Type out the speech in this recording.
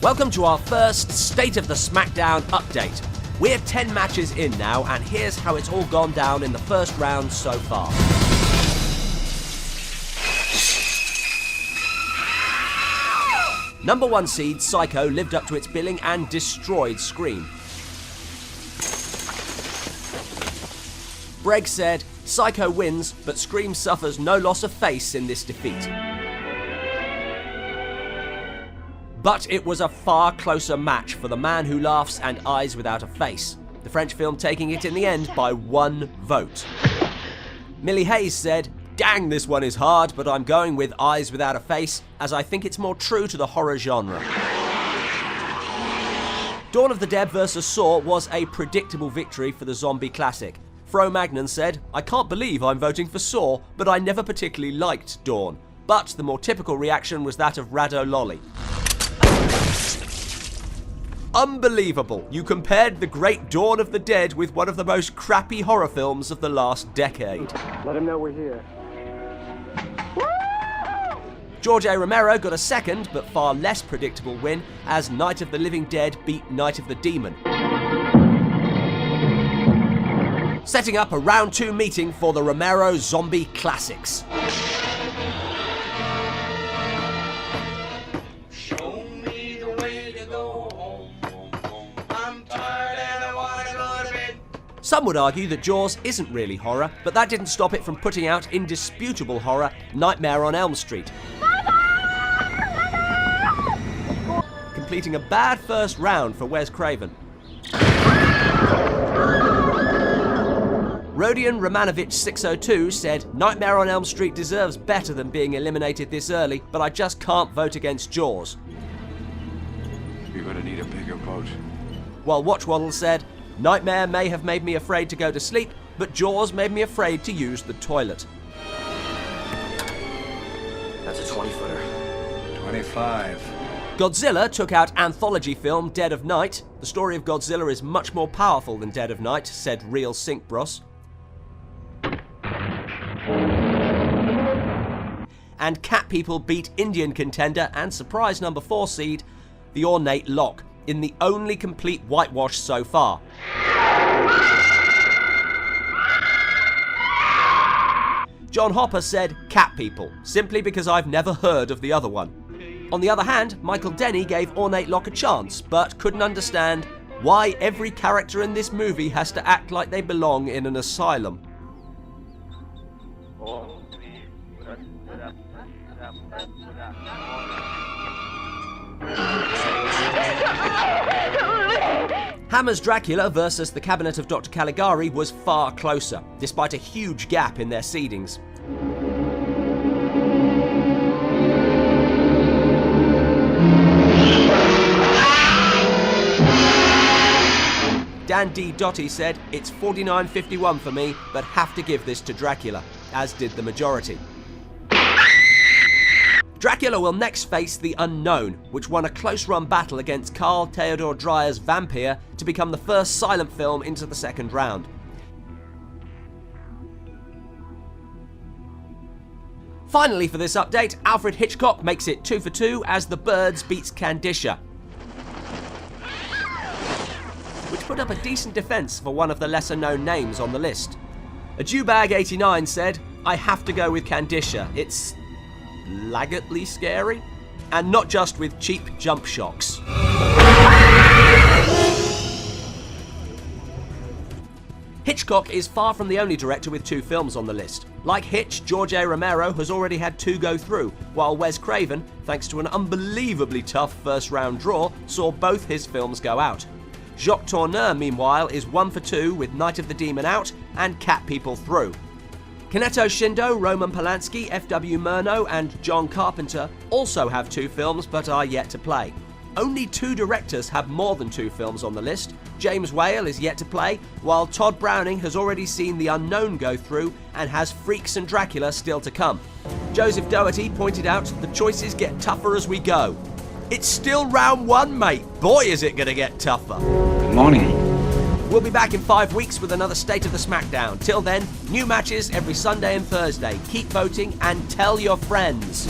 Welcome to our first State of the Smackdown update. We're 10 matches in now, and here's how it's all gone down in the first round so far. Number 1 seed Psycho lived up to its billing and destroyed Scream. Breg said, Psycho wins, but Scream suffers no loss of face in this defeat. But it was a far closer match for the man who laughs and Eyes Without a Face. The French film taking it in the end by 1 vote. Millie Hayes said, dang, this one is hard, but I'm going with Eyes Without a Face, as I think it's more true to the horror genre. Dawn of the Dead vs Saw was a predictable victory for the zombie classic. Fro Magnan said, I can't believe I'm voting for Saw, but I never particularly liked Dawn. But the more typical reaction was that of Rado Lolly. Unbelievable! You compared the great Dawn of the Dead with one of the most crappy horror films of the last decade. Let him know we're here. George A. Romero got a second, but far less predictable win as Night of the Living Dead beat Night of the Demon. Setting up a round 2 meeting for the Romero Zombie Classics. Some would argue that Jaws isn't really horror, but that didn't stop it from putting out indisputable horror, Nightmare on Elm Street. Completing a bad first round for Wes Craven. Rodion Romanovich 602 said, Nightmare on Elm Street deserves better than being eliminated this early, but I just can't vote against Jaws. You're gonna need a bigger vote. While Watchwaddle said, Nightmare may have made me afraid to go to sleep, but Jaws made me afraid to use the toilet. That's a 20-footer. 25. Godzilla took out anthology film Dead of Night. The story of Godzilla is much more powerful than Dead of Night, said Real Sync Bros. And Cat People beat Indian contender and surprise number 4 seed, The Ornate Lock, in the only complete whitewash so far. John Hopper said Cat People, simply because I've never heard of the other one. On the other hand, Michael Denny gave Ornate Lock a chance, but couldn't understand why every character in this movie has to act like they belong in an asylum. Hammer's Dracula versus The Cabinet of Dr. Caligari was far closer, despite a huge gap in their seedings. Dan D. Dotty said, it's 49-51 for me, but have to give this to Dracula, as did the majority. Dracula will next face The Unknown, which won a close-run battle against Carl Theodor Dreyer's Vampire to become the first silent film into the second round. Finally for this update, Alfred Hitchcock makes it 2 for 2 as The Birds beats Candicia, which put up a decent defence for one of the lesser-known names on the list. A Jewbag89 said, I have to go with Candicia, it's laggardly scary, and not just with cheap jump shocks. Hitchcock is far from the only director with 2 films on the list. Like Hitch, George A. Romero has already had 2 go through, while Wes Craven, thanks to an unbelievably tough first round draw, saw both his films go out. Jacques Tourneur, meanwhile, is 1 for 2 with Night of the Demon out and Cat People through. Kaneto Shindo, Roman Polanski, F.W. Murnau and John Carpenter also have 2 films but are yet to play. Only 2 directors have more than 2 films on the list. James Whale is yet to play, while Todd Browning has already seen The Unknown go through and has Freaks and Dracula still to come. Joseph Doherty pointed out the choices get tougher as we go. It's still round 1, mate. Boy, is it gonna get tougher. Good morning. We'll be back in 5 weeks with another State of the Smackdown. Till then, new matches every Sunday and Thursday. Keep voting and tell your friends.